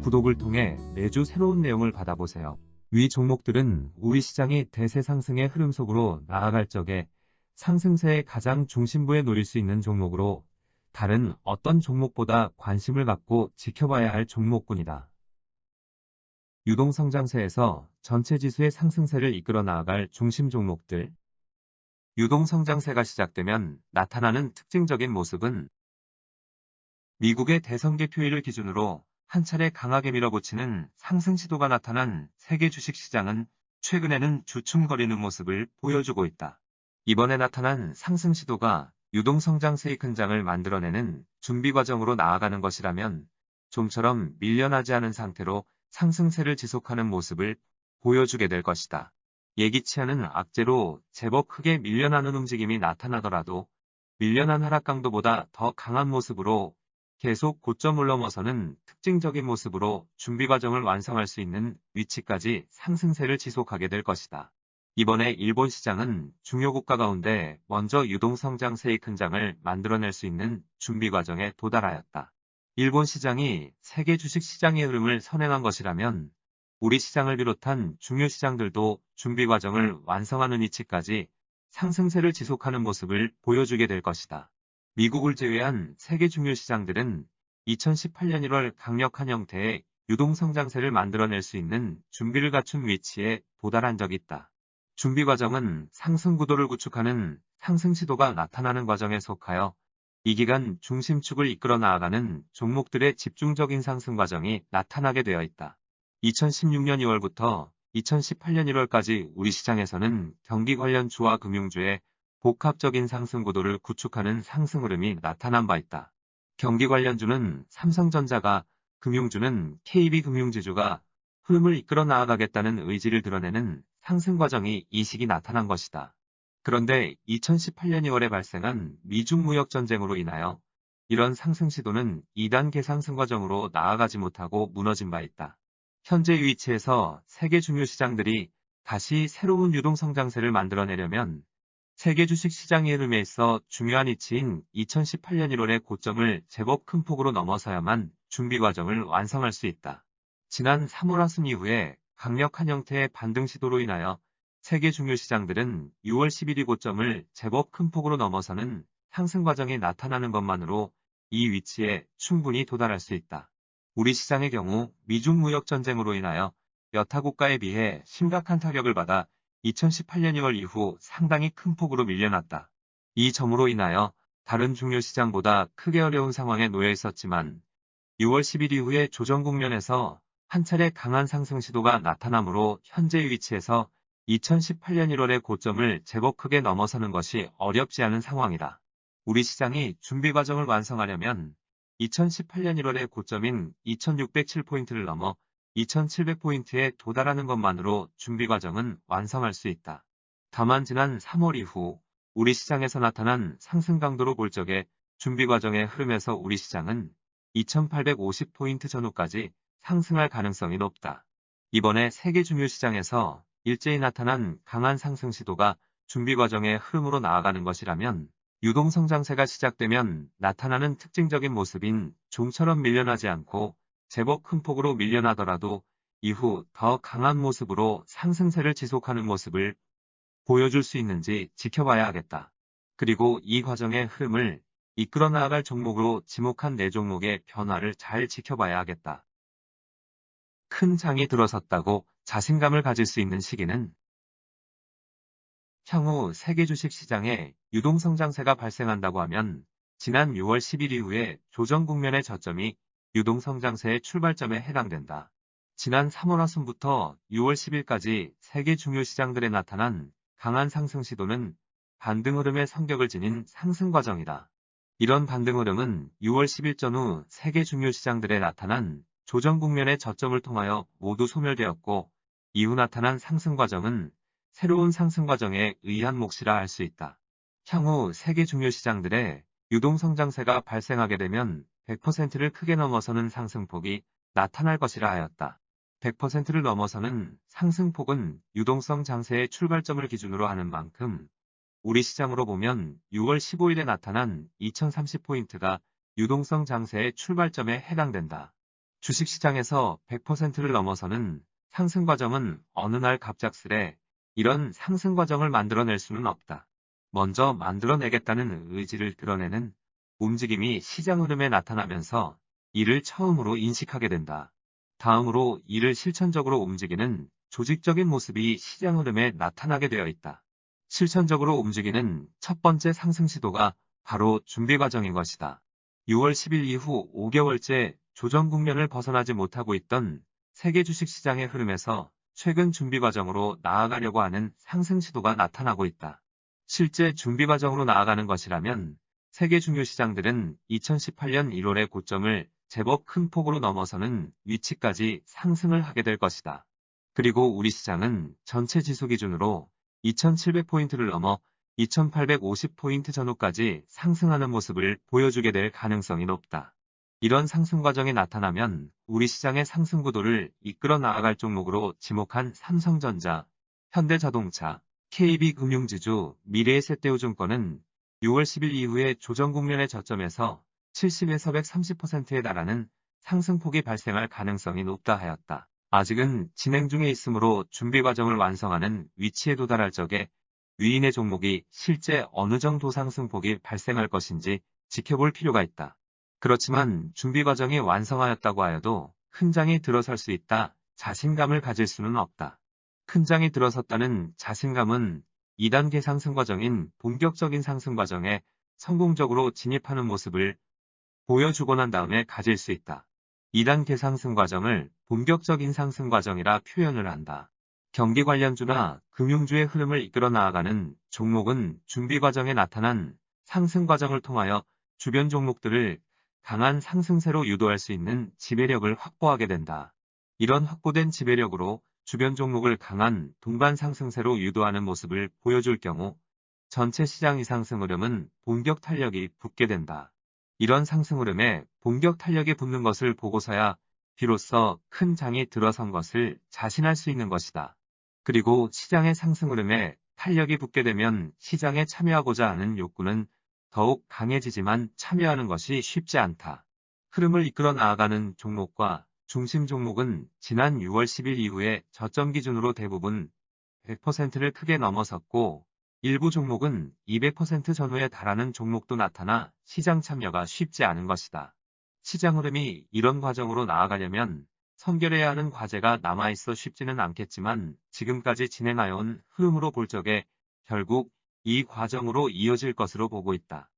구독을 통해 매주 새로운 내용을 받아보세요. 위 종목들은 우리 시장이 대세 상승의 흐름 속으로 나아갈 적에 상승세의 가장 중심부에 놓일 수 있는 종목으로 다른 어떤 종목보다 관심을 갖고 지켜봐야 할 종목군이다. 유동성장세에서 전체 지수의 상승세를 이끌어 나아갈 중심 종목들. 유동성장세가 시작되면 나타나는 특징적인 모습은 미국의 대선개표일을 기준으로 한 차례 강하게 밀어붙이는 상승 시도가 나타난 세계 주식시장은 최근에는 주춤거리는 모습을 보여주고 있다. 이번에 나타난 상승 시도가 유동성장세의 큰 장을 만들어내는 준비 과정으로 나아가는 것이라면 좀처럼 밀려나지 않은 상태로 상승세를 지속하는 모습을 보여주게 될 것이다. 예기치 않은 악재로 제법 크게 밀려나는 움직임이 나타나더라도 밀려난 하락 강도보다 더 강한 모습으로 계속 고점을 넘어서는 특징적인 모습으로 준비 과정을 완성할 수 있는 위치까지 상승세를 지속하게 될 것이다. 이번에 일본 시장은 중요 국가 가운데 먼저 유동성장세의 큰 장을 만들어낼 수 있는 준비 과정에 도달하였다. 일본 시장이 세계 주식시장의 흐름을 선행한 것이라면 우리 시장을 비롯한 중요 시장들도 준비 과정을 완성하는 위치까지 상승세를 지속하는 모습을 보여주게 될 것이다. 미국을 제외한 세계 중요 시장들은 2018년 1월 강력한 형태의 유동성장세를 만들어낼 수 있는 준비를 갖춘 위치에 도달한 적이 있다. 준비 과정은 상승 구도를 구축하는 상승 시도가 나타나는 과정에 속하여 이 기간 중심축을 이끌어 나아가는 종목들의 집중적인 상승 과정이 나타나게 되어 있다. 2016년 2월부터 2018년 1월까지 우리 시장에서는 경기 관련 주와 금융주의 복합적인 상승 구도를 구축하는 상승 흐름이 나타난 바 있다. 경기 관련주는 삼성전자가, 금융주는 KB금융지주가 흐름을 이끌어 나아가겠다는 의지를 드러내는 상승 과정이 이 시기 나타난 것이다. 그런데 2018년 2월에 발생한 미중 무역 전쟁으로 인하여 이런 상승 시도는 2단계 상승 과정으로 나아가지 못하고 무너진 바 있다. 현재 위치에서 세계 중요 시장들이 다시 새로운 유동성장세를 만들어내려면 세계 주식시장의 흐름에 있어 중요한 위치인 2018년 1월의 고점을 제법 큰 폭으로 넘어서야만 준비 과정을 완성할 수 있다. 지난 3월 하순 이후에 강력한 형태의 반등 시도로 인하여 세계 중요 시장들은 6월 11일 고점을 제법 큰 폭으로 넘어서는 상승 과정이 나타나는 것만으로 이 위치에 충분히 도달할 수 있다. 우리 시장의 경우 미중 무역 전쟁으로 인하여 여타 국가에 비해 심각한 타격을 받아 2018년 2월 이후 상당히 큰 폭으로 밀려났다. 이 점으로 인하여 다른 중요 시장보다 크게 어려운 상황에 놓여 있었지만 6월 10일 이후에 조정 국면에서 한 차례 강한 상승 시도가 나타나므로 현재 위치에서 2018년 1월의 고점을 제법 크게 넘어서는 것이 어렵지 않은 상황이다. 우리 시장이 준비 과정을 완성하려면 2018년 1월의 고점인 2607포인트를 넘어 2700포인트에 도달하는 것만으로 준비 과정은 완성할 수 있다. 다만 지난 3월 이후 우리 시장에서 나타난 상승 강도로 볼 적에 준비 과정의 흐름에서 우리 시장은 2850포인트 전후까지 상승할 가능성이 높다. 이번에 세계 중요 시장에서 일제히 나타난 강한 상승 시도가 준비 과정의 흐름으로 나아가는 것이라면 유동성장세가 시작되면 나타나는 특징적인 모습인 종처럼 밀려나지 않고 제법 큰 폭으로 밀려나더라도 이후 더 강한 모습으로 상승세를 지속하는 모습을 보여줄 수 있는지 지켜봐야 하겠다. 그리고 이 과정의 흐름을 이끌어 나아갈 종목으로 지목한 4종목의 변화를 잘 지켜봐야 하겠다. 큰 장이 들어섰다고 자신감을 가질 수 있는 시기는 향후 세계 주식시장에 유동성장세가 발생한다고 하면 지난 6월 10일 이후에 조정 국면의 저점이 유동성장세의 출발점에 해당된다. 지난 3월 하순부터 6월 10일까지 세계 중요 시장들에 나타난 강한 상승 시도는 반등 흐름의 성격을 지닌 상승 과정이다. 이런 반등 흐름은 6월 10일 전후 세계 중요 시장들에 나타난 조정 국면의 저점을 통하여 모두 소멸되었고 이후 나타난 상승 과정은 새로운 상승 과정에 의한 몫이라 할 수 있다. 향후 세계 중요 시장들의 유동성장세가 발생하게 되면 100%를 크게 넘어서는 상승폭이 나타날 것이라 하였다. 100%를 넘어서는 상승폭은 유동성 장세의 출발점을 기준으로 하는 만큼 우리 시장으로 보면 6월 15일에 나타난 2030포인트가 유동성 장세의 출발점에 해당된다. 주식시장에서 100%를 넘어서는 상승 과정은 어느 날 갑작스레 이런 상승 과정을 만들어낼 수는 없다. 먼저 만들어내겠다는 의지를 드러내는 움직임이 시장 흐름에 나타나면서 이를 처음으로 인식하게 된다. 다음으로 이를 실천적으로 움직이는 조직적인 모습이 시장 흐름에 나타나게 되어 있다. 실천적으로 움직이는 첫 번째 상승 시도가 바로 준비 과정인 것이다. 6월 10일 이후 5개월째 조정 국면을 벗어나지 못하고 있던 세계 주식시장의 흐름에서 최근 준비 과정으로 나아가려고 하는 상승 시도가 나타나고 있다. 실제 준비 과정으로 나아가는 것이라면 세계 중요 시장들은 2018년 1월의 고점을 제법 큰 폭으로 넘어서는 위치까지 상승을 하게 될 것이다. 그리고 우리 시장은 전체 지수 기준으로 2700포인트를 넘어 2850포인트 전후까지 상승하는 모습을 보여주게 될 가능성이 높다. 이런 상승 과정이 나타나면 우리 시장의 상승 구도를 이끌어 나아갈 종목으로 지목한 삼성전자, 현대자동차, KB금융지주, 미래에셋대우증권은 6월 10일 이후에 조정 국면의 저점에서 70에서 130%에 달하는 상승폭이 발생할 가능성이 높다 하였다. 아직은 진행 중에 있으므로 준비 과정을 완성하는 위치에 도달할 적에 위인의 종목이 실제 어느 정도 상승폭이 발생할 것인지 지켜볼 필요가 있다. 그렇지만 준비 과정이 완성하였다고 하여도 큰 장이 들어설 수 있다. 자신감을 가질 수는 없다. 큰 장이 들어섰다는 자신감은 2단계 상승 과정인 본격적인 상승 과정에 성공적으로 진입하는 모습을 보여주고 난 다음에 가질 수 있다. 2단계 상승 과정을 본격적인 상승 과정이라 표현을 한다. 경기 관련주나 금융주의 흐름을 이끌어 나아가는 종목은 준비 과정에 나타난 상승 과정을 통하여 주변 종목들을 강한 상승세로 유도할 수 있는 지배력을 확보하게 된다. 이런 확보된 지배력으로 주변 종목을 강한 동반 상승세로 유도하는 모습을 보여줄 경우 전체 시장의 상승 흐름은 본격 탄력이 붙게 된다. 이런 상승 흐름에 본격 탄력이 붙는 것을 보고서야 비로소 큰 장이 들어선 것을 자신할 수 있는 것이다. 그리고 시장의 상승 흐름에 탄력이 붙게 되면 시장에 참여하고자 하는 욕구는 더욱 강해지지만 참여하는 것이 쉽지 않다. 흐름을 이끌어 나아가는 종목과 중심 종목은 지난 6월 10일 이후에 저점 기준으로 대부분 100%를 크게 넘어섰고 일부 종목은 200% 전후에 달하는 종목도 나타나 시장 참여가 쉽지 않은 것이다. 시장 흐름이 이런 과정으로 나아가려면 선결해야 하는 과제가 남아있어 쉽지는 않겠지만 지금까지 진행하여온 흐름으로 볼 적에 결국 이 과정으로 이어질 것으로 보고 있다.